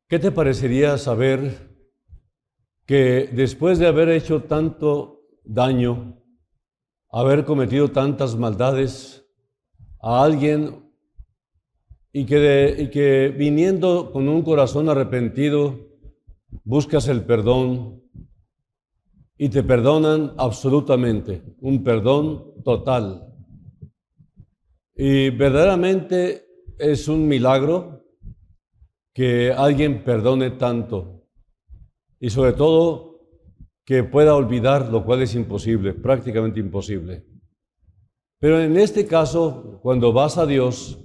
¿Qué te parecería saber que después de haber hecho tanto daño, haber cometido tantas maldades a alguien y que viniendo con un corazón arrepentido buscas el perdón y te perdonan absolutamente, un perdón total? Y verdaderamente es un milagro que alguien perdone tanto y sobre todo que pueda olvidar, lo cual es imposible, prácticamente imposible. Pero en este caso, cuando vas a Dios,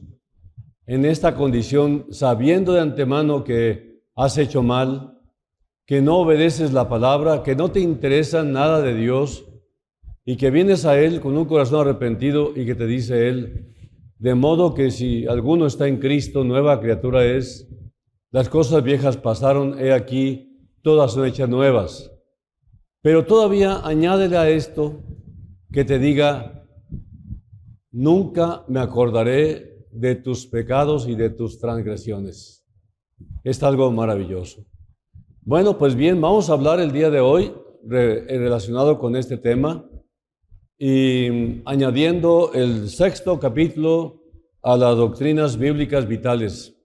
en esta condición, sabiendo de antemano que has hecho mal, que no obedeces la palabra, que no te interesa nada de Dios y que vienes a Él con un corazón arrepentido y que te dice Él, de modo que si alguno está en Cristo, nueva criatura es, las cosas viejas pasaron, he aquí, todas son hechas nuevas. Pero todavía añádele a esto que te diga, nunca me acordaré de tus pecados y de tus transgresiones. Es algo maravilloso. Bueno, pues bien, vamos a hablar el día de hoy relacionado con este tema y añadiendo el 6º capítulo a las doctrinas bíblicas vitales.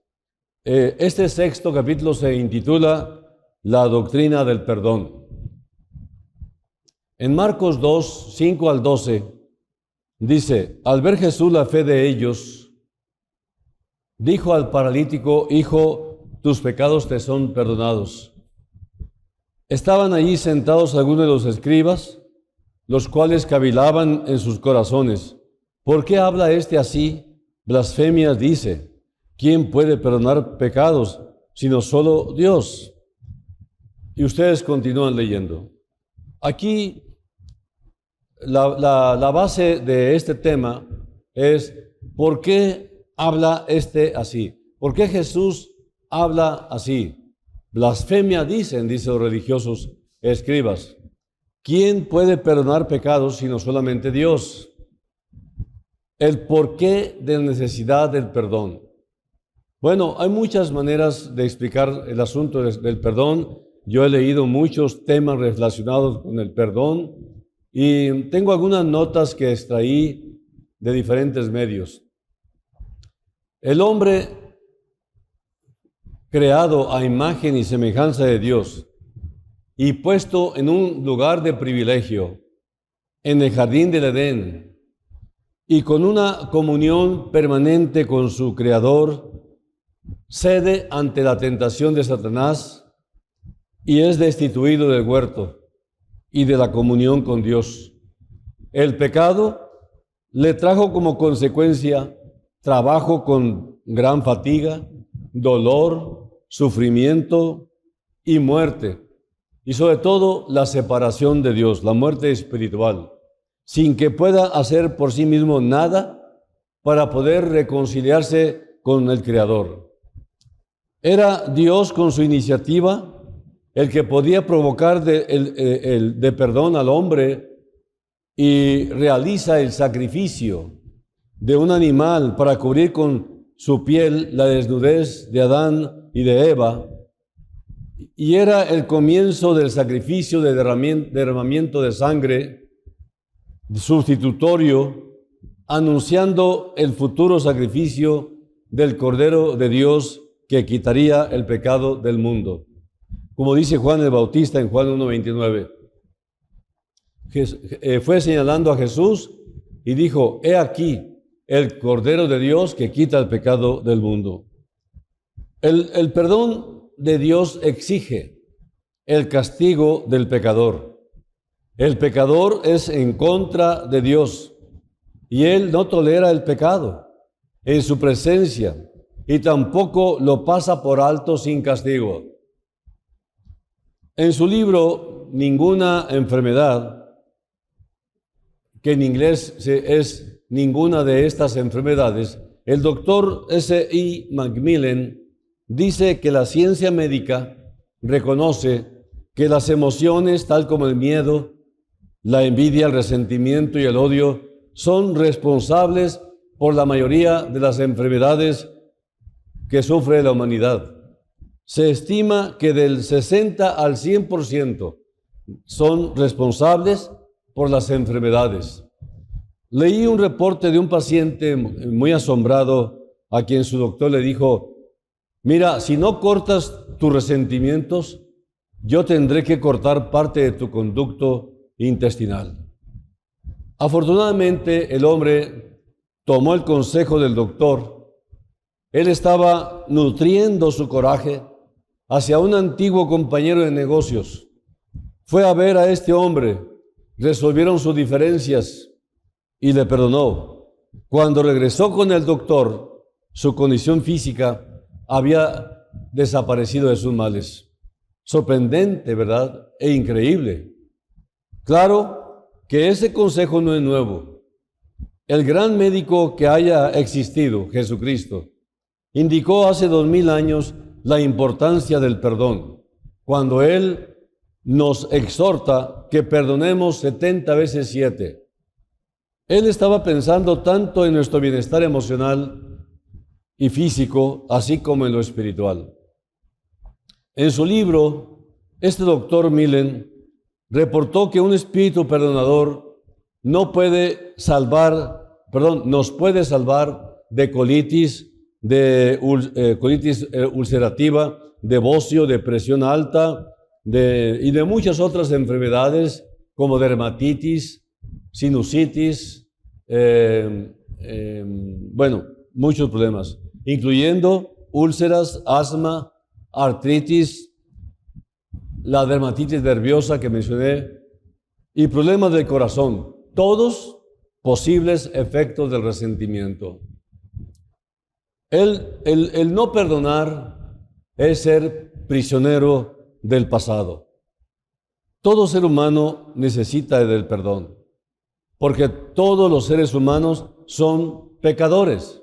Este 6º capítulo se intitula La doctrina del perdón. En Marcos 2, 5 al 12, dice, al ver Jesús la fe de ellos, dijo al paralítico, hijo, tus pecados te son perdonados. Estaban allí sentados algunos de los escribas, los cuales cavilaban en sus corazones. ¿Por qué habla este así? Blasfemias dice. ¿Quién puede perdonar pecados sino solo Dios? Y ustedes continúan leyendo. Aquí la base de este tema es ¿por qué habla este así? ¿Por qué Jesús habla así? Blasfemia dicen los religiosos escribas. ¿Quién puede perdonar pecados sino solamente Dios? El porqué de la necesidad del perdón. Bueno, hay muchas maneras de explicar el asunto del perdón. Yo he leído muchos temas relacionados con el perdón y tengo algunas notas que extraí de diferentes medios. El hombre creado a imagen y semejanza de Dios y puesto en un lugar de privilegio, en el jardín del Edén, y con una comunión permanente con su Creador, cede ante la tentación de Satanás y es destituido del huerto y de la comunión con Dios. El pecado le trajo como consecuencia trabajo con gran fatiga, dolor, sufrimiento y muerte. Y sobre todo la separación de Dios, la muerte espiritual, sin que pueda hacer por sí mismo nada para poder reconciliarse con el Creador. Era Dios con su iniciativa el que podía provocar de perdón al hombre y realiza el sacrificio de un animal para cubrir con su piel la desnudez de Adán y de Eva. Y era el comienzo del sacrificio de derramamiento de sangre sustitutorio, anunciando el futuro sacrificio del Cordero de Dios que quitaría el pecado del mundo. Como dice Juan el Bautista en Juan 1:29, fue señalando a Jesús y dijo, he aquí el Cordero de Dios que quita el pecado del mundo. El perdón de Dios exige el castigo del pecador. El pecador es en contra de Dios y Él no tolera el pecado en su presencia y tampoco lo pasa por alto sin castigo. En su libro, Ninguna enfermedad, que en inglés es ninguna de estas enfermedades, el doctor S.I. Macmillan dice que la ciencia médica reconoce que las emociones, tal como el miedo, la envidia, el resentimiento y el odio, son responsables por la mayoría de las enfermedades que sufre la humanidad. Se estima que del 60 al 100% son responsables por las enfermedades. Leí un reporte de un paciente muy asombrado a quien su doctor le dijo: mira, si no cortas tus resentimientos, yo tendré que cortar parte de tu conducto intestinal. Afortunadamente, el hombre tomó el consejo del doctor. Él estaba nutriendo su coraje hacia un antiguo compañero de negocios. Fue a ver a este hombre, resolvieron sus diferencias y le perdonó. Cuando regresó con el doctor, su condición física había desaparecido de sus males. Sorprendente, ¿verdad? E increíble. Claro que ese consejo no es nuevo. El gran médico que haya existido, Jesucristo, indicó hace 2000 años la importancia del perdón, cuando Él nos exhorta que perdonemos 70 veces 7. Él estaba pensando tanto en nuestro bienestar emocional y físico, así como en lo espiritual. En su libro, este doctor Millen reportó que un espíritu perdonador nos puede salvar de colitis, colitis ulcerativa, de bocio, de presión alta y de muchas otras enfermedades como dermatitis, sinusitis, muchos problemas, incluyendo úlceras, asma, artritis, la dermatitis nerviosa que mencioné y problemas del corazón, todos posibles efectos del resentimiento. El no perdonar es ser prisionero del pasado. Todo ser humano necesita del perdón, porque todos los seres humanos son pecadores.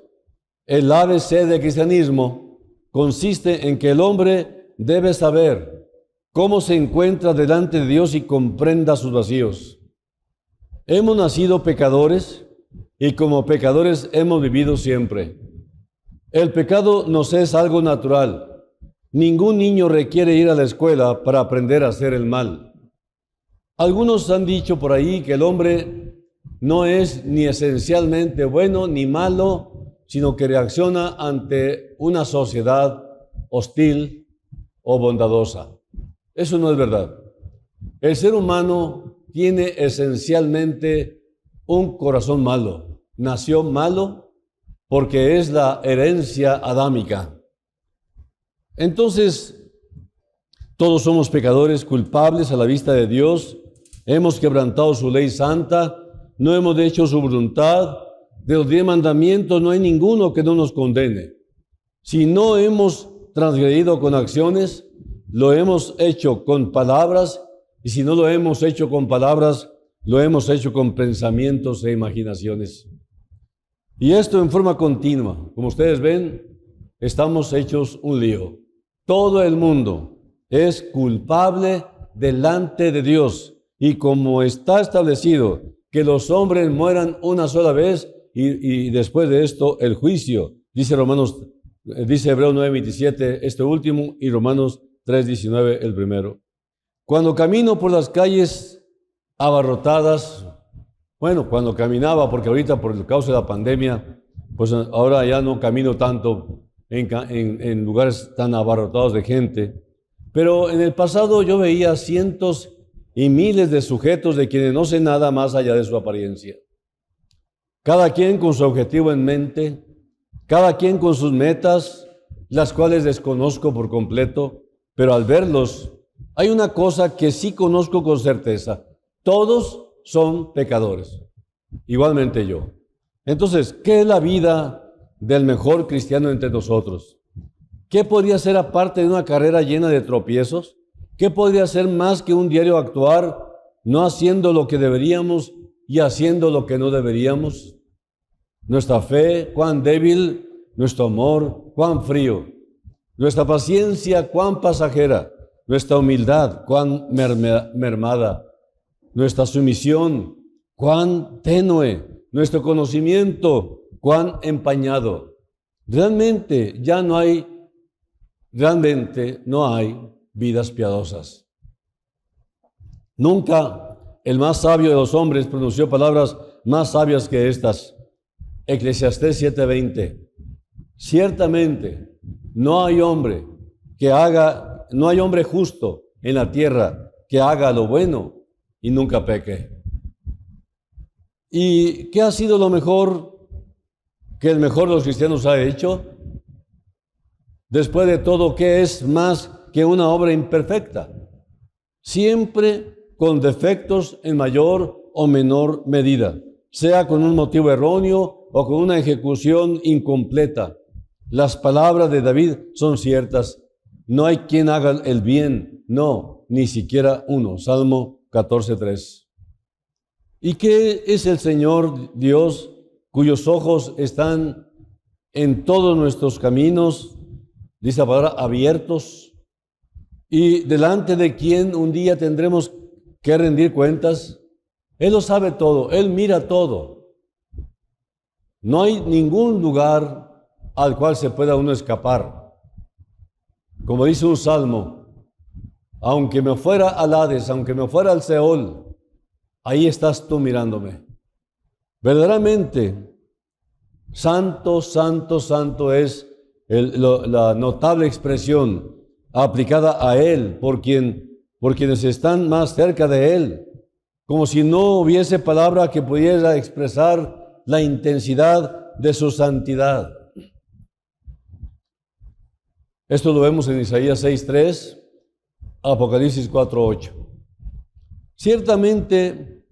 El ABC del cristianismo consiste en que el hombre debe saber cómo se encuentra delante de Dios y comprenda sus vacíos. Hemos nacido pecadores y como pecadores hemos vivido siempre. El pecado nos es algo natural. Ningún niño requiere ir a la escuela para aprender a hacer el mal. Algunos han dicho por ahí que el hombre no es ni esencialmente bueno ni malo, sino que reacciona ante una sociedad hostil o bondadosa. Eso no es verdad. El ser humano tiene esencialmente un corazón malo. Nació malo porque es la herencia adámica. Entonces, todos somos pecadores culpables a la vista de Dios. Hemos quebrantado su ley santa, no hemos hecho su voluntad. De los 10 mandamientos no hay ninguno que no nos condene. Si no hemos transgredido con acciones, lo hemos hecho con palabras, y si no lo hemos hecho con palabras, lo hemos hecho con pensamientos e imaginaciones. Y esto en forma continua. Como ustedes ven, estamos hechos un lío. Todo el mundo es culpable delante de Dios. Y como está establecido que los hombres mueran una sola vez y después de esto el juicio, dice Hebreos 9:27 este último y Romanos 3:19 el primero. Cuando camino por las calles abarrotadas, cuando caminaba, porque ahorita por causa de la pandemia, pues ahora ya no camino tanto en lugares tan abarrotados de gente, pero en el pasado yo veía cientos y miles de sujetos de quienes no sé nada más allá de su apariencia. Cada quien con su objetivo en mente, cada quien con sus metas, las cuales desconozco por completo, pero al verlos hay una cosa que sí conozco con certeza: todos son pecadores, igualmente yo. Entonces, ¿qué es la vida del mejor cristiano entre nosotros? ¿Qué podría ser aparte de una carrera llena de tropiezos? ¿Qué podría ser más que un diario actuar, no haciendo lo que deberíamos y haciendo lo que no deberíamos? Nuestra fe, cuán débil; nuestro amor, cuán frío; nuestra paciencia, cuán pasajera; nuestra humildad, cuán mermada; nuestra sumisión, cuán tenue; nuestro conocimiento, cuán empañado. Realmente ya no hay realmente no hay vidas piadosas. Nunca el más sabio de los hombres pronunció palabras más sabias que estas. Eclesiastés 7:20. Ciertamente no hay hombre justo en la tierra que haga lo bueno y nunca peque. ¿Y qué ha sido lo mejor que el mejor de los cristianos ha hecho? Después de todo, ¿qué es más que una obra imperfecta? Siempre con defectos en mayor o menor medida, sea con un motivo erróneo o con una ejecución incompleta. Las palabras de David son ciertas. No hay quien haga el bien, no, ni siquiera uno. Salmo 14:3. ¿Y qué es el Señor Dios cuyos ojos están en todos nuestros caminos, dice la palabra, abiertos, y delante de quien un día tendremos que rendir cuentas? Él lo sabe todo, Él mira todo. No hay ningún lugar al cual se pueda uno escapar. Como dice un salmo, aunque me fuera al Hades, aunque me fuera al Seol, ahí estás tú mirándome. Verdaderamente, santo, santo, santo es la notable expresión aplicada a Él por quienes están más cerca de Él, como si no hubiese palabra que pudiera expresar la intensidad de su santidad. Esto lo vemos en Isaías 6:3, Apocalipsis 4:8. Ciertamente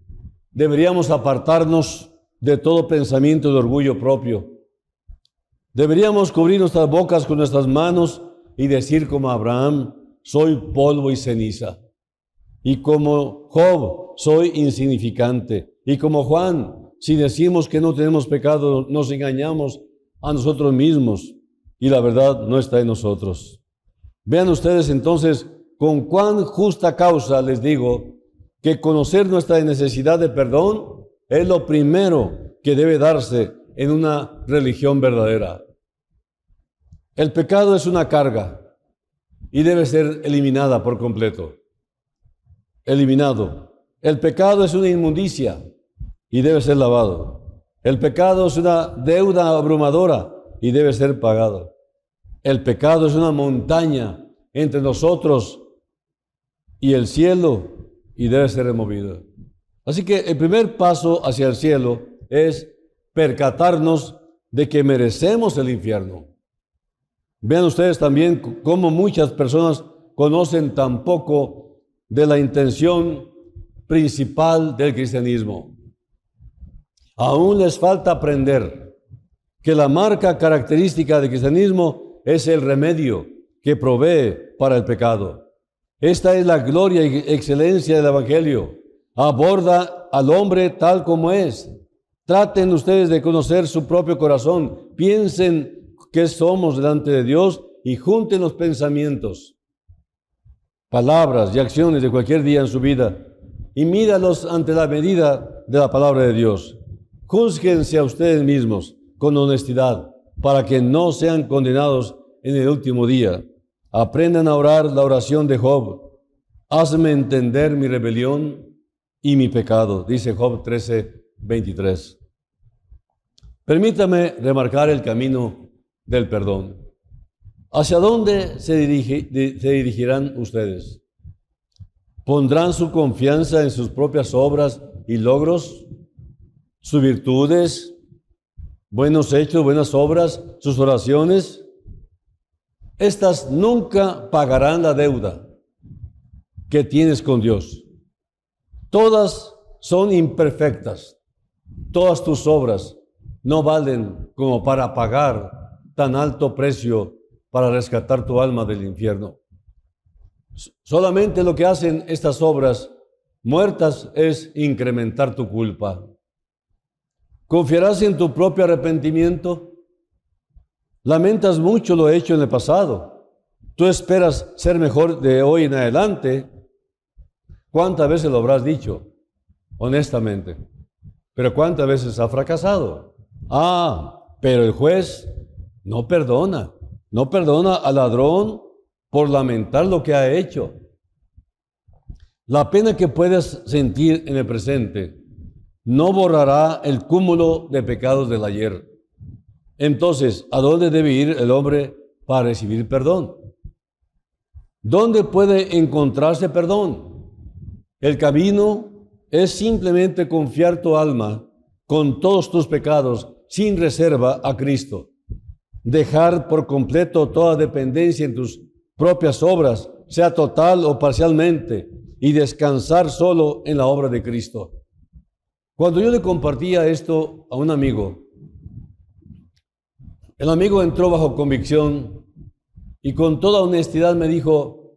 deberíamos apartarnos de todo pensamiento de orgullo propio. Deberíamos cubrir nuestras bocas con nuestras manos y decir como Abraham, soy polvo y ceniza. Y como Job, soy insignificante. Y como Juan, si decimos que no tenemos pecado, nos engañamos a nosotros mismos y la verdad no está en nosotros. Vean ustedes entonces con cuán justa causa les digo que conocer nuestra necesidad de perdón es lo primero que debe darse en una religión verdadera. El pecado es una carga y debe ser eliminada por completo. Eliminado. El pecado es una inmundicia y debe ser lavado. El pecado es una deuda abrumadora y debe ser pagado. El pecado es una montaña entre nosotros y el cielo y debe ser removido. Así que el primer paso hacia el cielo es percatarnos de que merecemos el infierno. Vean ustedes también cómo muchas personas conocen tan poco de la intención principal del cristianismo. Aún les falta aprender que la marca característica del cristianismo es el remedio que provee para el pecado. Esta es la gloria y excelencia del Evangelio. Aborda al hombre tal como es. Traten ustedes de conocer su propio corazón. Piensen qué somos delante de Dios y junten los pensamientos, palabras y acciones de cualquier día en su vida y míralos ante la medida de la palabra de Dios. Júzguense a ustedes mismos con honestidad para que no sean condenados en el último día. Aprendan a orar la oración de Job. Hazme entender mi rebelión y mi pecado, dice Job 13:23. Permítame remarcar el camino del perdón. ¿Hacia dónde se dirigirán ustedes? ¿Pondrán su confianza en sus propias obras y logros, sus virtudes, buenos hechos, buenas obras, sus oraciones? Estas nunca pagarán la deuda que tienes con Dios. Todas son imperfectas. Todas tus obras no valen como para pagar tan alto precio para rescatar tu alma del infierno. Solamente lo que hacen estas obras muertas es incrementar tu culpa. ¿Confiarás en tu propio arrepentimiento? Lamentas mucho lo hecho en el pasado. Tú esperas ser mejor de hoy en adelante. ¿Cuántas veces lo habrás dicho? Honestamente. Pero ¿cuántas veces ha fracasado? Pero el juez no perdona. No perdona al ladrón por lamentar lo que ha hecho. La pena que puedes sentir en el presente no borrará el cúmulo de pecados del ayer. Entonces, ¿a dónde debe ir el hombre para recibir perdón? ¿Dónde puede encontrarse perdón? El camino es simplemente confiar tu alma con todos tus pecados sin reserva a Cristo. Dejar por completo toda dependencia en tus propias obras, sea total o parcialmente, y descansar solo en la obra de Cristo. Cuando yo le compartía esto a un amigo, el amigo entró bajo convicción y con toda honestidad me dijo: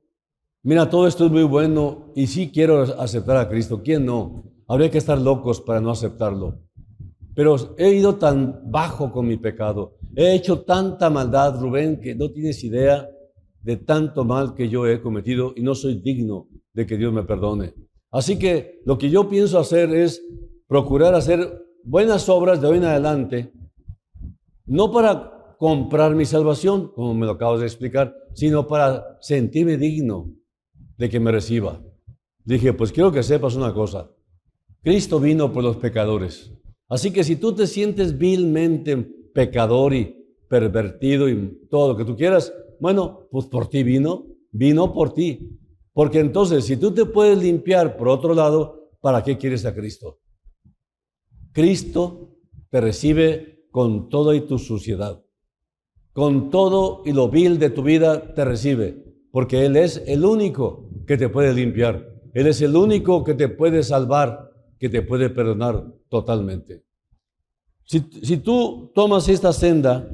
mira, todo esto es muy bueno y sí quiero aceptar a Cristo. ¿Quién no? Habría que estar locos para no aceptarlo. Pero he ido tan bajo con mi pecado, he hecho tanta maldad, Rubén, que no tienes idea de tanto mal que yo he cometido y no soy digno de que Dios me perdone. Así que lo que yo pienso hacer es procurar hacer buenas obras de hoy en adelante, no para comprar mi salvación, como me lo acabas de explicar, sino para sentirme digno de que me reciba. Dije, pues quiero que sepas una cosa: Cristo vino por los pecadores. Así que si tú te sientes vilmente pecador y pervertido y todo lo que tú quieras, bueno, pues por ti vino por ti. Porque entonces, si tú te puedes limpiar por otro lado, ¿para qué quieres a Cristo? Cristo te recibe con toda y tu suciedad. Con todo y lo vil de tu vida te recibe, porque Él es el único que te puede limpiar. Él es el único que te puede salvar, que te puede perdonar totalmente. Si tú tomas esta senda,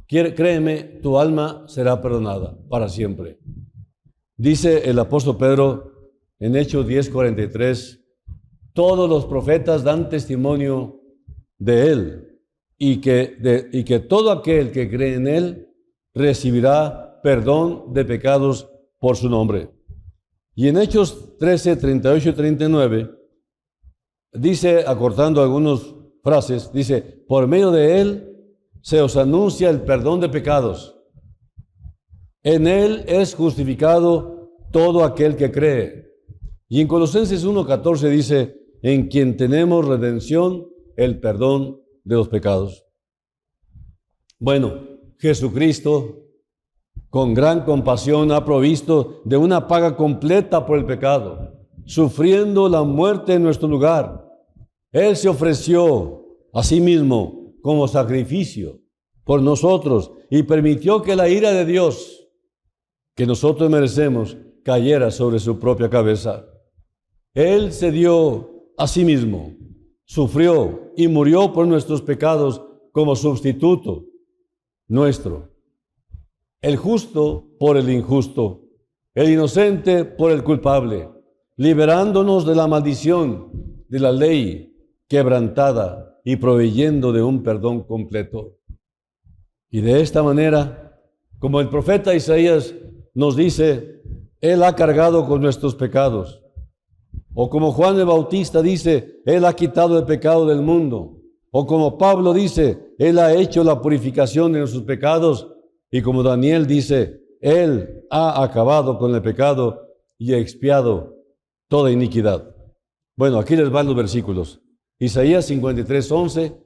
créeme, tu alma será perdonada para siempre. Dice el apóstol Pedro en Hechos 10:43, todos los profetas dan testimonio de Él y que todo aquel que cree en Él recibirá perdón de pecados por su nombre. Y en Hechos 13:38 y 39, dice, acortando algunas frases, dice, por medio de Él se os anuncia el perdón de pecados. En Él es justificado todo aquel que cree. Y en Colosenses 1:14 dice, en quien tenemos redención, el perdón de los pecados. Bueno, Jesucristo, con gran compasión, ha provisto de una paga completa por el pecado, sufriendo la muerte en nuestro lugar. Él se ofreció a sí mismo como sacrificio por nosotros y permitió que la ira de Dios, que nosotros merecemos, cayera sobre su propia cabeza. Él se dio a sí mismo, sufrió y murió por nuestros pecados como sustituto nuestro. El justo por el injusto, el inocente por el culpable, liberándonos de la maldición de la ley quebrantada y proveyendo de un perdón completo. Y de esta manera, como el profeta Isaías nos dice, Él ha cargado con nuestros pecados. O como Juan el Bautista dice, Él ha quitado el pecado del mundo. O como Pablo dice, Él ha hecho la purificación de nuestros pecados. Y como Daniel dice, Él ha acabado con el pecado y ha expiado toda iniquidad. Bueno, aquí les van los versículos. Isaías 53:11,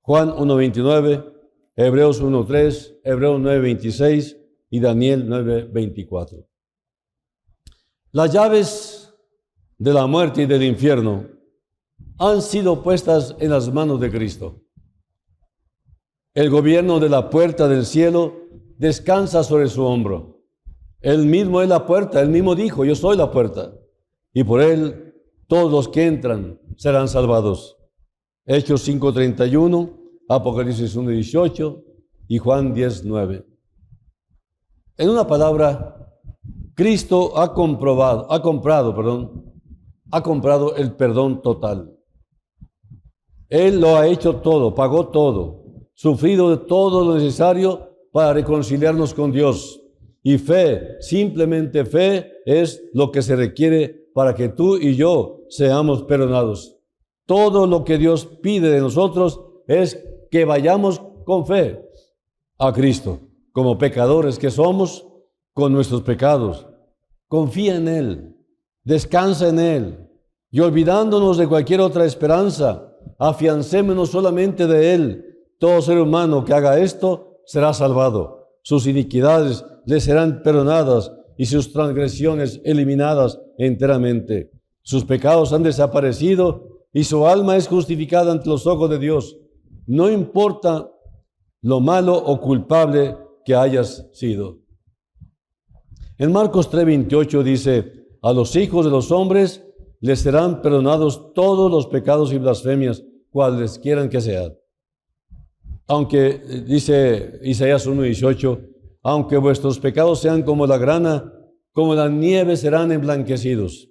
Juan 1:29, Hebreos 1:3, Hebreos 9:26 y Daniel 9:24. Las llaves de la muerte y del infierno han sido puestas en las manos de Cristo. El gobierno de la puerta del cielo descansa sobre su hombro. Él mismo es la puerta, Él mismo dijo, yo soy la puerta. Y por Él todos los que entran serán salvados. Hechos 5:31, Apocalipsis 1:18 y Juan 10:9. En una palabra, Cristo ha comprado el perdón total. Él lo ha hecho todo, pagó todo, sufrido todo lo necesario para reconciliarnos con Dios. Y fe, simplemente fe, es lo que se requiere para que tú y yo seamos perdonados. Todo lo que Dios pide de nosotros es que vayamos con fe a Cristo. Como pecadores que somos, con nuestros pecados. Confía en Él, descansa en Él, y olvidándonos de cualquier otra esperanza, afiancémonos solamente de Él. Todo ser humano que haga esto será salvado. Sus iniquidades le serán perdonadas y sus transgresiones eliminadas enteramente. Sus pecados han desaparecido y su alma es justificada ante los ojos de Dios. No importa lo malo o culpable que hayas sido. En Marcos 3:28 dice: a los hijos de los hombres les serán perdonados todos los pecados y blasfemias, cuales quieran que sean. Aunque, dice Isaías 1:18, aunque vuestros pecados sean como la grana, como la nieve serán emblanquecidos.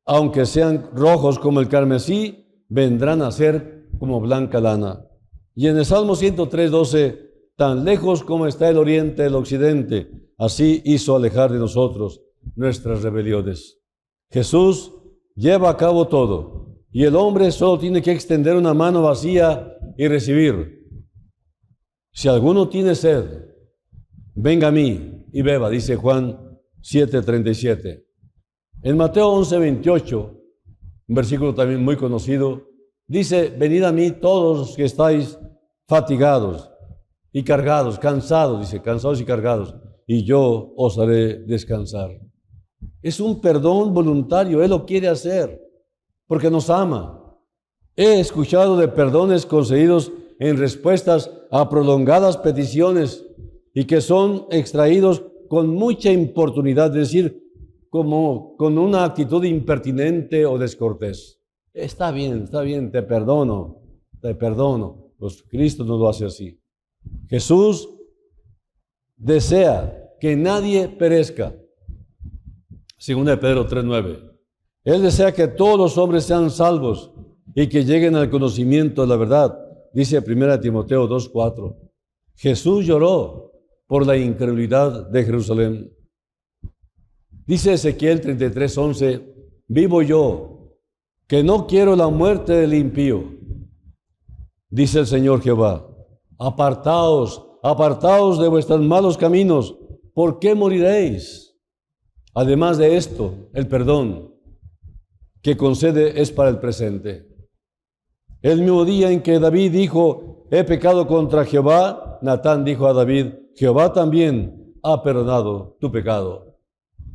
Aunque sean rojos como el carmesí, vendrán a ser como blanca lana. Y en el Salmo 103:12, tan lejos como está el oriente del occidente, así hizo alejar de nosotros nuestras rebeliones. Jesús lleva a cabo todo, y el hombre solo tiene que extender una mano vacía y recibir. Si alguno tiene sed, venga a mí y beba, dice Juan 7:37. En Mateo 11:28, un versículo también muy conocido, dice: venid a mí todos los que estáis fatigados y cargados, cansados, dice, cansados y cargados, y yo os haré descansar. Es un perdón voluntario, Él lo quiere hacer, porque nos ama. He escuchado de perdones concedidos en respuestas a prolongadas peticiones y que son extraídos con mucha importunidad, es decir, como con una actitud impertinente o descortés. Está bien, te perdono. Pues Cristo no lo hace así. Jesús desea que nadie perezca. Según de Pedro 3:9. Él desea que todos los hombres sean salvos y que lleguen al conocimiento de la verdad. Dice 1 Timoteo 2:4. Jesús lloró por la incredulidad de Jerusalén. Dice Ezequiel 33:11, vivo yo, que no quiero la muerte del impío. Dice el Señor Jehová, apartaos de vuestros malos caminos, ¿por qué moriréis? Además de esto, el perdón que concede es para el presente. El mismo día en que David dijo, he pecado contra Jehová, Natán dijo a David, Jehová también ha perdonado tu pecado.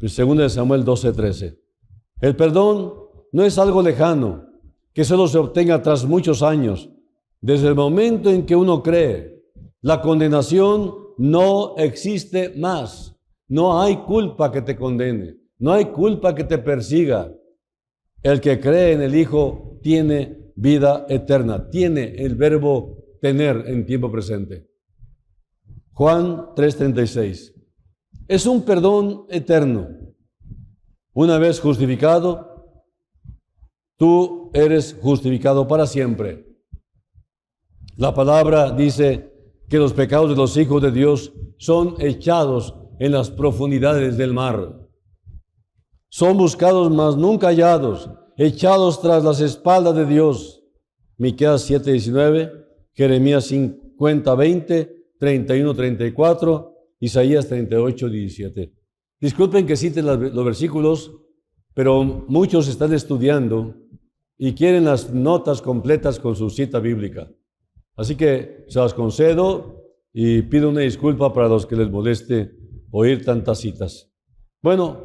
Según de Samuel 12:13. El perdón no es algo lejano, que solo se obtenga tras muchos años. Desde el momento en que uno cree, la condenación no existe más. No hay culpa que te condene, no hay culpa que te persiga. El que cree en el Hijo tiene vida eterna, tiene el verbo tener en tiempo presente. Juan 3:36. Es un perdón eterno. Una vez justificado, tú eres justificado para siempre. La palabra dice que los pecados de los hijos de Dios son echados en las profundidades del mar. Son buscados, mas nunca hallados, echados tras las espaldas de Dios. Miqueas 7:19, Jeremías 50:20, 31:34, Isaías 38:17. Disculpen que cite los versículos, pero muchos están estudiando y quieren las notas completas con su cita bíblica. Así que se las concedo y pido una disculpa para los que les moleste oír tantas citas. Bueno,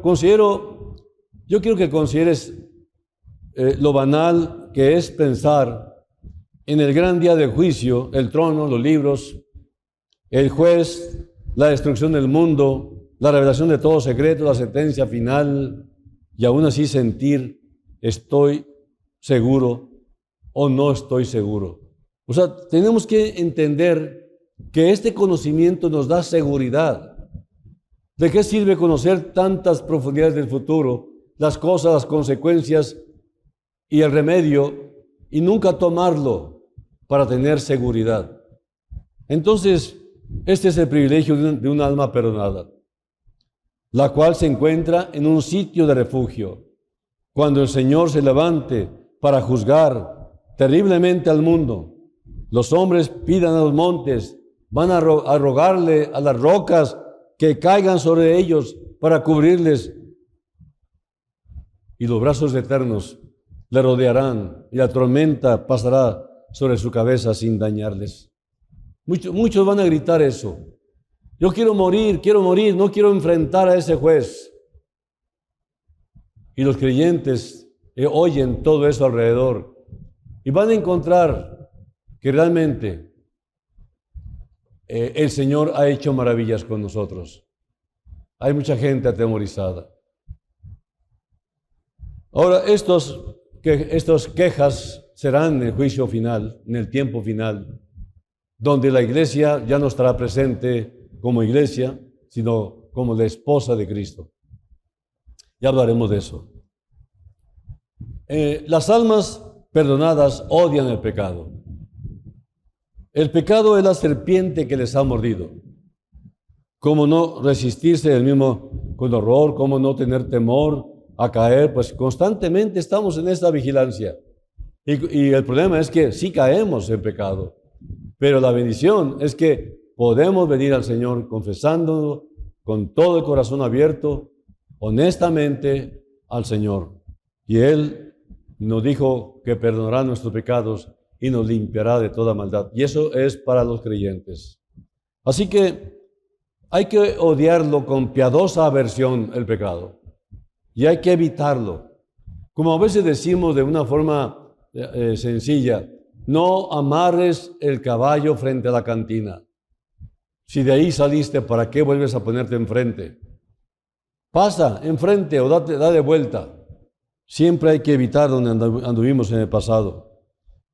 yo quiero que consideres lo banal que es pensar en el gran día del juicio, el trono, los libros, el juez, la destrucción del mundo, la revelación de todo secreto, la sentencia final, y aún así sentir, estoy seguro o no estoy seguro. O sea, tenemos que entender que este conocimiento nos da seguridad. ¿De qué sirve conocer tantas profundidades del futuro, las cosas, las consecuencias y el remedio, y nunca tomarlo para tener seguridad? Entonces, este es el privilegio de un alma perdonada, la cual se encuentra en un sitio de refugio. Cuando el Señor se levante para juzgar terriblemente al mundo, los hombres pidan a los montes, van a rogarle a las rocas que caigan sobre ellos para cubrirles, y los brazos eternos le rodearán, y la tormenta pasará sobre su cabeza sin dañarles. Muchos van a gritar eso. Yo quiero morir, no quiero enfrentar a ese juez. Y los creyentes oyen todo eso alrededor y van a encontrar que realmente el Señor ha hecho maravillas con nosotros. Hay mucha gente atemorizada. Ahora, estas quejas serán en el juicio final, en el tiempo final, donde la iglesia ya no estará presente como iglesia, sino como la esposa de Cristo. Ya hablaremos de eso. Las almas perdonadas odian el pecado. El pecado es la serpiente que les ha mordido. ¿Cómo no resistirse del mismo con horror? ¿Cómo no tener temor a caer? Pues constantemente estamos en esta vigilancia. Y el problema es que sí caemos en pecado. Pero la bendición es que podemos venir al Señor confesándolo con todo el corazón abierto, honestamente al Señor. Y Él nos dijo que perdonará nuestros pecados y nos limpiará de toda maldad. Y eso es para los creyentes. Así que hay que odiarlo con piadosa aversión, el pecado. Y hay que evitarlo. Como a veces decimos de una forma sencilla, no amarres el caballo frente a la cantina. Si de ahí saliste, ¿para qué vuelves a ponerte enfrente? Pasa enfrente o da de vuelta. Siempre hay que evitar donde anduvimos en el pasado.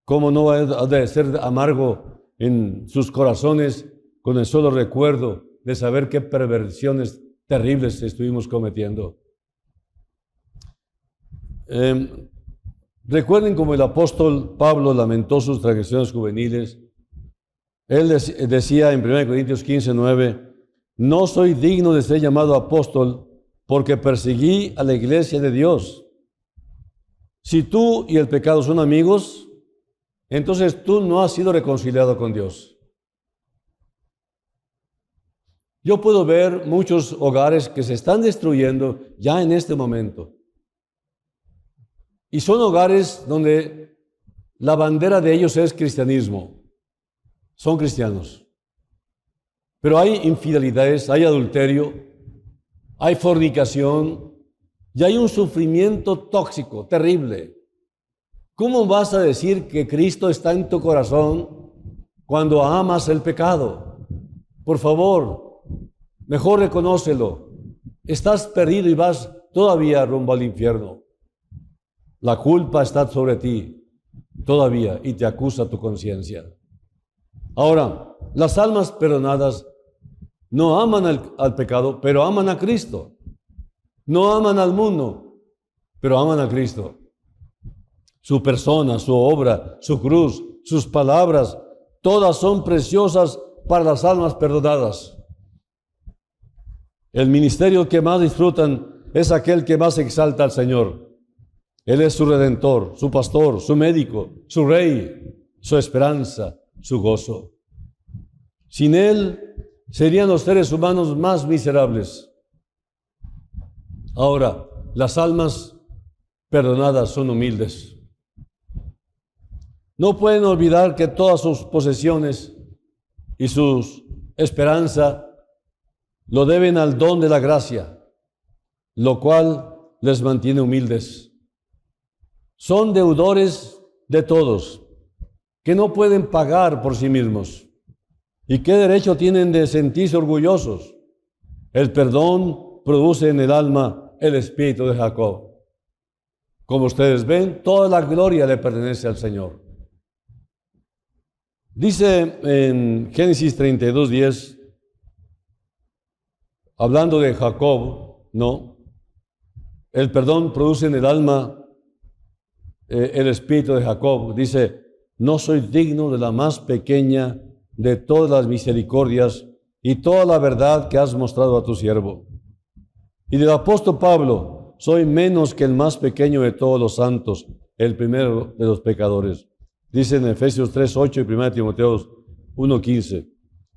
¿Cómo no ha de ser amargo en sus corazones con el solo recuerdo de saber qué perversiones terribles estuvimos cometiendo? Recuerden cómo el apóstol Pablo lamentó sus transgresiones juveniles. Él decía en 1 Corintios 15:9, no soy digno de ser llamado apóstol porque perseguí a la iglesia de Dios. Si tú y el pecado son amigos, entonces tú no has sido reconciliado con Dios. Yo puedo ver muchos hogares que se están destruyendo ya en este momento. Y son hogares donde la bandera de ellos es cristianismo. Son cristianos. Pero hay infidelidades, hay adulterio, hay fornicación y hay un sufrimiento tóxico, terrible. ¿Cómo vas a decir que Cristo está en tu corazón cuando amas el pecado? Por favor, mejor reconócelo. Estás perdido y vas todavía rumbo al infierno. La culpa está sobre ti todavía y te acusa tu conciencia. Ahora, las almas perdonadas no aman al pecado, pero aman a Cristo. No aman al mundo, pero aman a Cristo. Su persona, su obra, su cruz, sus palabras, todas son preciosas para las almas perdonadas. El ministerio que más disfrutan es aquel que más exalta al Señor. Él es su redentor, su pastor, su médico, su rey, su esperanza, su gozo. Sin Él serían los seres humanos más miserables. Ahora, las almas perdonadas son humildes. No pueden olvidar que todas sus posesiones y su esperanza lo deben al don de la gracia, lo cual les mantiene humildes. Son deudores de todos, que no pueden pagar por sí mismos. ¿Y qué derecho tienen de sentirse orgullosos? El perdón produce en el alma el espíritu de Jacob. Como ustedes ven, toda la gloria le pertenece al Señor. Dice en Génesis 32:10, hablando de Jacob, ¿no? El perdón produce en el alma el espíritu de Jacob. Dice, no soy digno de la más pequeña de todas las misericordias y toda la verdad que has mostrado a tu siervo. Y del apóstol Pablo, soy menos que el más pequeño de todos los santos, el primero de los pecadores. Dice en Efesios 3:8 y 1 Timoteo 1:15,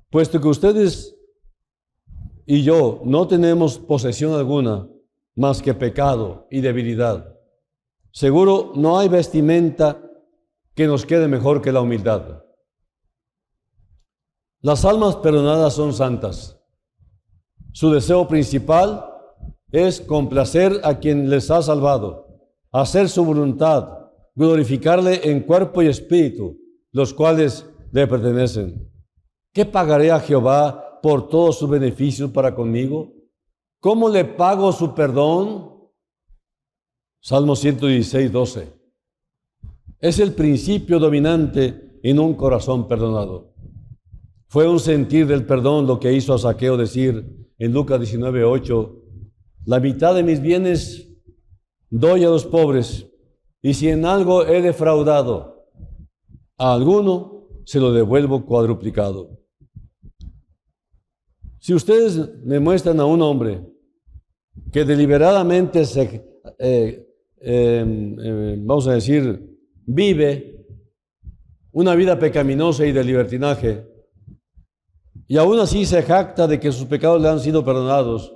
puesto que ustedes y yo no tenemos posesión alguna más que pecado y debilidad. Seguro no hay vestimenta que nos quede mejor que la humildad. Las almas perdonadas son santas. Su deseo principal es complacer a quien les ha salvado, hacer su voluntad, glorificarle en cuerpo y espíritu, los cuales le pertenecen. ¿Qué pagaré a Jehová por todos sus beneficios para conmigo? ¿Cómo le pago su perdón? Salmo 116, 12. Es el principio dominante en un corazón perdonado. Fue un sentir del perdón lo que hizo a Zaqueo decir en Lucas 19, 8, la mitad de mis bienes doy a los pobres, y si en algo he defraudado a alguno, se lo devuelvo cuadruplicado. Si ustedes me muestran a un hombre que deliberadamente vamos a decir, vive una vida pecaminosa y de libertinaje, y aún así se jacta de que sus pecados le han sido perdonados,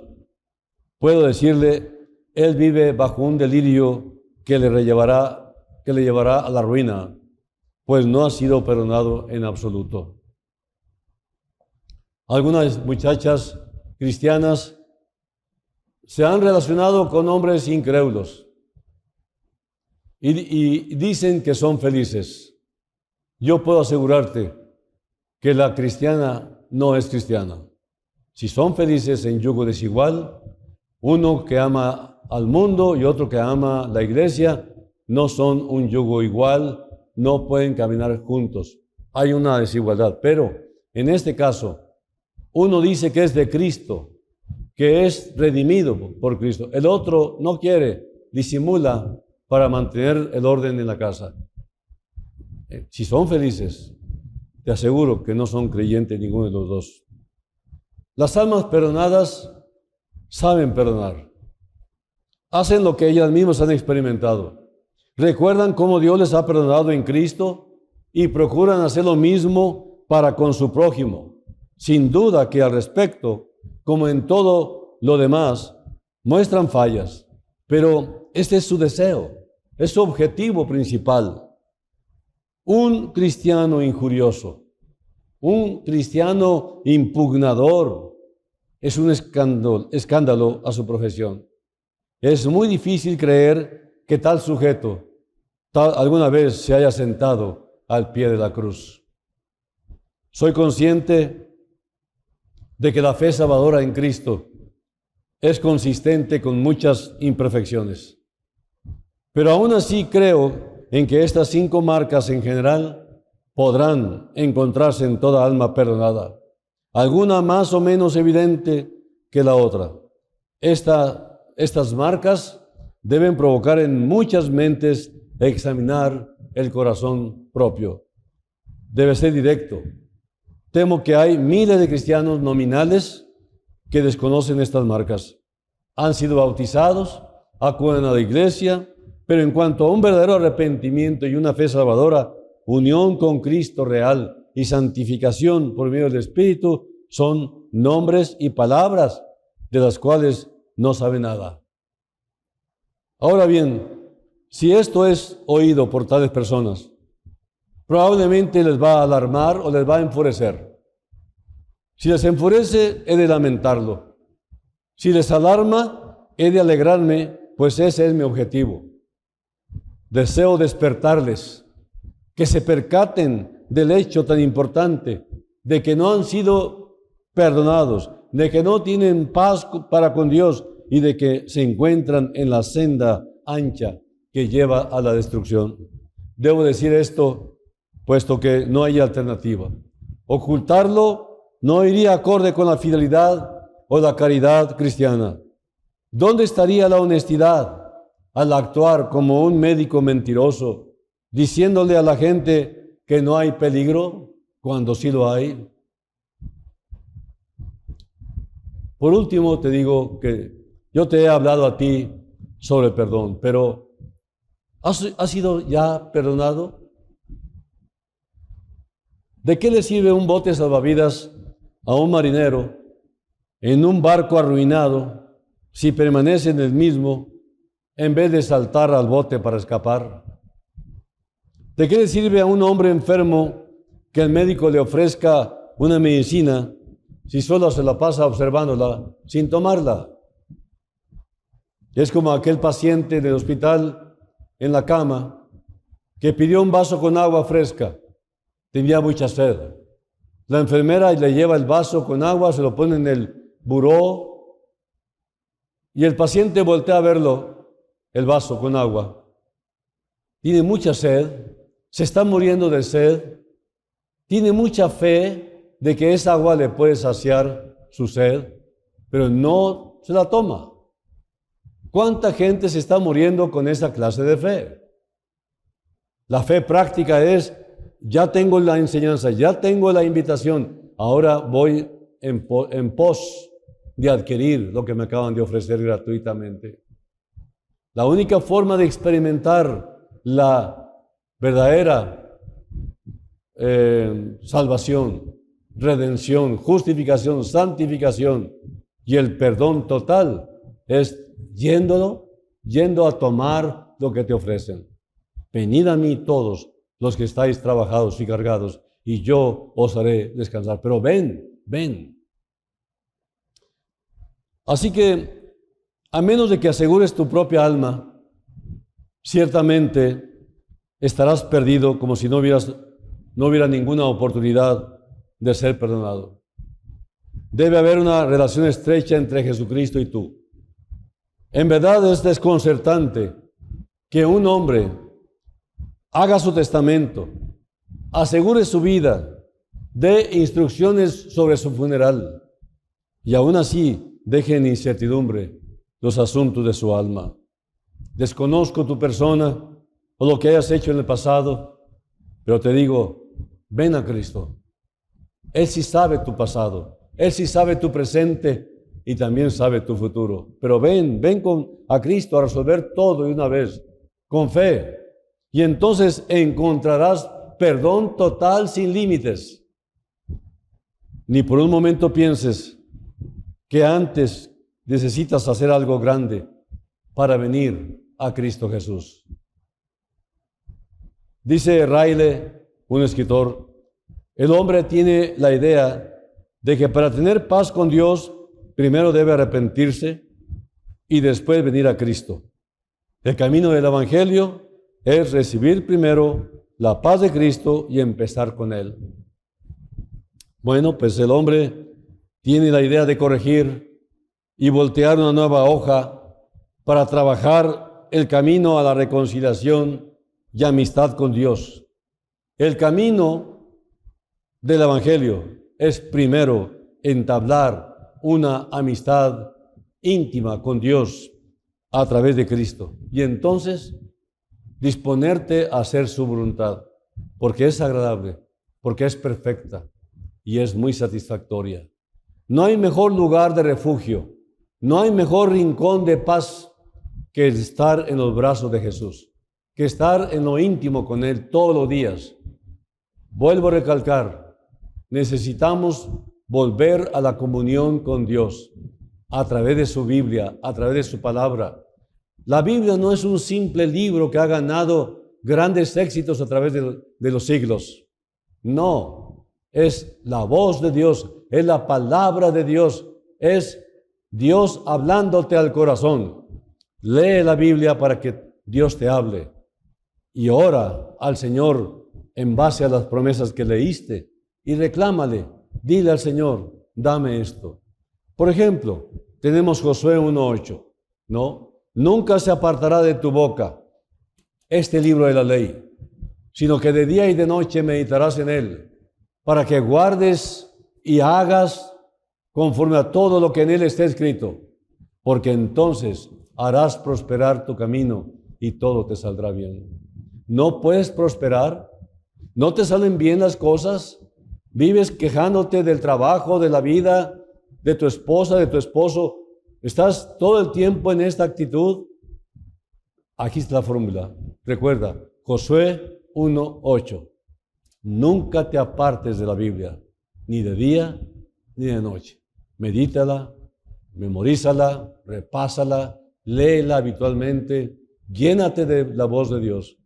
puedo decirle, él vive bajo un delirio que le llevará a la ruina, pues no ha sido perdonado en absoluto. Algunas muchachas cristianas se han relacionado con hombres incrédulos y dicen que son felices. Yo puedo asegurarte que la cristiana no es cristiana. Si son felices en yugo desigual, uno que ama al mundo y otro que ama la iglesia, no son un yugo igual, no pueden caminar juntos. Hay una desigualdad, pero en este caso, uno dice que es de Cristo, que es redimido por Cristo. El otro no quiere, disimula para mantener el orden en la casa. Si son felices, te aseguro que no son creyentes ninguno de los dos. Las almas perdonadas saben perdonar. Hacen lo que ellas mismas han experimentado. Recuerdan cómo Dios les ha perdonado en Cristo y procuran hacer lo mismo para con su prójimo. Sin duda que al respecto, como en todo lo demás, muestran fallas, pero este es su deseo, es su objetivo principal. Un cristiano injurioso, un cristiano impugnador, es un escándalo a su profesión. Es muy difícil creer que tal sujeto alguna vez se haya sentado al pie de la cruz. Soy consciente de que la fe salvadora en Cristo es consistente con muchas imperfecciones. Pero aún así creo en que estas 5 marcas en general podrán encontrarse en toda alma perdonada, alguna más o menos evidente que la otra. Estas marcas deben provocar en muchas mentes examinar el corazón propio. Debe ser directo. Temo que hay miles de cristianos nominales que desconocen estas marcas. Han sido bautizados, acuden a la iglesia, pero en cuanto a un verdadero arrepentimiento y una fe salvadora, unión con Cristo real y santificación por medio del Espíritu, son nombres y palabras de las cuales no sabe nada. Ahora bien, si esto es oído por tales personas, probablemente les va a alarmar o les va a enfurecer. Si les enfurece, he de lamentarlo. Si les alarma, he de alegrarme, pues ese es mi objetivo. Deseo despertarles, que se percaten del hecho tan importante de que no han sido perdonados, de que no tienen paz para con Dios y de que se encuentran en la senda ancha que lleva a la destrucción. Debo decir esto, puesto que no hay alternativa. Ocultarlo no iría acorde con la fidelidad o la caridad cristiana. ¿Dónde estaría la honestidad al actuar como un médico mentiroso, diciéndole a la gente que no hay peligro cuando sí lo hay? Por último, te digo que yo te he hablado a ti sobre el perdón, pero ¿has sido ya perdonado? ¿De qué le sirve un bote salvavidas a un marinero en un barco arruinado si permanece en el mismo en vez de saltar al bote para escapar? ¿De qué le sirve a un hombre enfermo que el médico le ofrezca una medicina si solo se la pasa observándola sin tomarla? Es como aquel paciente del hospital en la cama que pidió un vaso con agua fresca. Tenía mucha sed. La enfermera le lleva el vaso con agua, se lo pone en el buró y el paciente voltea a verlo, el vaso con agua. Tiene mucha sed, se está muriendo de sed, tiene mucha fe de que esa agua le puede saciar su sed, pero no se la toma. ¿Cuánta gente se está muriendo con esa clase de fe? La fe práctica es, ya tengo la enseñanza, ya tengo la invitación, ahora voy en pos de adquirir lo que me acaban de ofrecer gratuitamente. La única forma de experimentar la verdadera salvación, redención, justificación, santificación y el perdón total es yendo a tomar lo que te ofrecen. Venid a mí todos los que estáis trabajados y cargados, y yo os haré descansar. Pero ven. Así que, a menos de que asegures tu propia alma, ciertamente estarás perdido como si no hubiera ninguna oportunidad de ser perdonado. Debe haber una relación estrecha entre Jesucristo y tú. En verdad es desconcertante que un hombre haga su testamento, asegure su vida, dé instrucciones sobre su funeral y aún así deje en incertidumbre los asuntos de su alma. Desconozco tu persona o lo que hayas hecho en el pasado, pero te digo, ven a Cristo. Él sí sabe tu pasado, Él sí sabe tu presente y también sabe tu futuro. Pero ven a Cristo a resolver todo de una vez, con fe. Y entonces encontrarás perdón total sin límites. Ni por un momento pienses que antes necesitas hacer algo grande para venir a Cristo Jesús. Dice Riley, un escritor, el hombre tiene la idea de que para tener paz con Dios, primero debe arrepentirse y después venir a Cristo. El camino del Evangelio es recibir primero la paz de Cristo y empezar con Él. Bueno, pues el hombre tiene la idea de corregir y voltear una nueva hoja para trabajar el camino a la reconciliación y amistad con Dios. El camino del Evangelio es primero entablar una amistad íntima con Dios a través de Cristo y entonces disponerte a hacer su voluntad, porque es agradable, porque es perfecta y es muy satisfactoria. No hay mejor lugar de refugio, no hay mejor rincón de paz que estar en los brazos de Jesús, que estar en lo íntimo con Él todos los días. Vuelvo a recalcar, necesitamos volver a la comunión con Dios a través de su Biblia, a través de su palabra. La Biblia no es un simple libro que ha ganado grandes éxitos a través de los siglos. No, es la voz de Dios, es la palabra de Dios, es Dios hablándote al corazón. Lee la Biblia para que Dios te hable y ora al Señor en base a las promesas que leíste y reclámale, dile al Señor, dame esto. Por ejemplo, tenemos Josué 1:8, ¿no? Nunca se apartará de tu boca este libro de la ley, sino que de día y de noche meditarás en él, para que guardes y hagas conforme a todo lo que en él está escrito, porque entonces harás prosperar tu camino y todo te saldrá bien. ¿No puedes prosperar? ¿No te salen bien las cosas? ¿Vives quejándote del trabajo, de la vida, de tu esposa, de tu esposo? ¿Estás todo el tiempo en esta actitud? Aquí está la fórmula. Recuerda, Josué 1:8. Nunca te apartes de la Biblia, ni de día ni de noche. medítala, memorízala, repásala, léela habitualmente, llénate de la voz de Dios.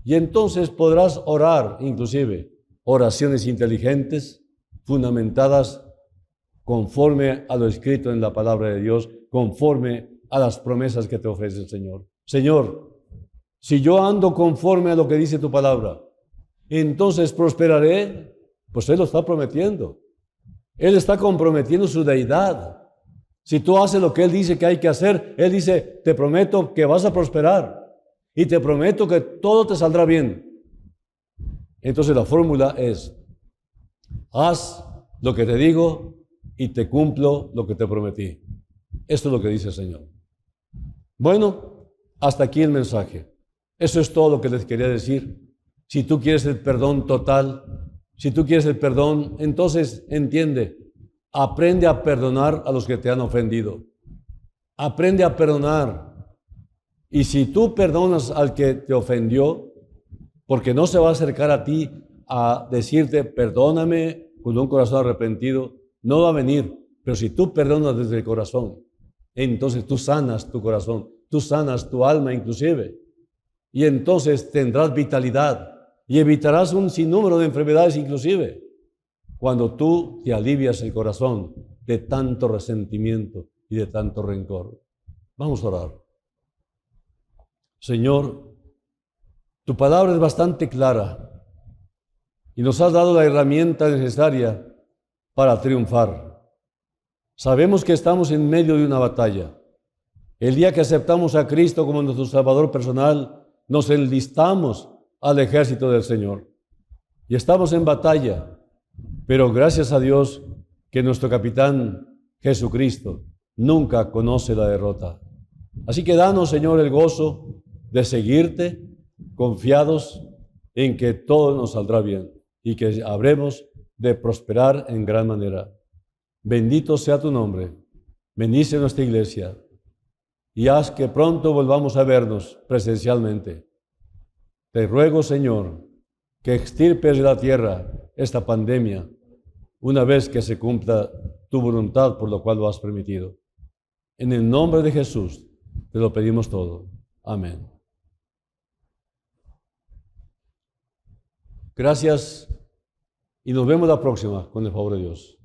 Y entonces podrás orar, inclusive, oraciones inteligentes, fundamentadas conforme a lo escrito en la palabra de Dios, conforme a las promesas que te ofrece el Señor. Señor, si yo ando conforme a lo que dice tu palabra, entonces prosperaré. Pues Él lo está prometiendo. Él está comprometiendo su deidad. Si tú haces lo que Él dice que hay que hacer, Él dice, te prometo que vas a prosperar y te prometo que todo te saldrá bien. Entonces la fórmula es, haz lo que te digo y te cumplo lo que te prometí. Esto es lo que dice el Señor. Bueno, hasta aquí el mensaje. Eso es todo lo que les quería decir. Si tú quieres el perdón total, si tú quieres el perdón, entonces entiende, aprende a perdonar a los que te han ofendido. Aprende a perdonar. Y si tú perdonas al que te ofendió, porque no se va a acercar a ti a decirte, perdóname con un corazón arrepentido, no va a venir. Pero si tú perdonas desde el corazón, entonces tú sanas tu corazón, tú sanas tu alma inclusive. Y entonces tendrás vitalidad y evitarás un sinnúmero de enfermedades inclusive, cuando tú te alivias el corazón de tanto resentimiento y de tanto rencor. Vamos a orar. Señor, tu palabra es bastante clara y nos has dado la herramienta necesaria para triunfar. Sabemos que estamos en medio de una batalla. El día que aceptamos a Cristo como nuestro Salvador personal, nos enlistamos al ejército del Señor. Y estamos en batalla, pero gracias a Dios que nuestro capitán Jesucristo nunca conoce la derrota. Así que danos, Señor, el gozo de seguirte, confiados en que todo nos saldrá bien y que habremos de prosperar en gran manera. Bendito sea tu nombre. Bendice nuestra iglesia y haz que pronto volvamos a vernos presencialmente. Te ruego, Señor, que extirpes de la tierra esta pandemia una vez que se cumpla tu voluntad por lo cual lo has permitido. En el nombre de Jesús te lo pedimos todo. Amén. Gracias y nos vemos la próxima con el favor de Dios.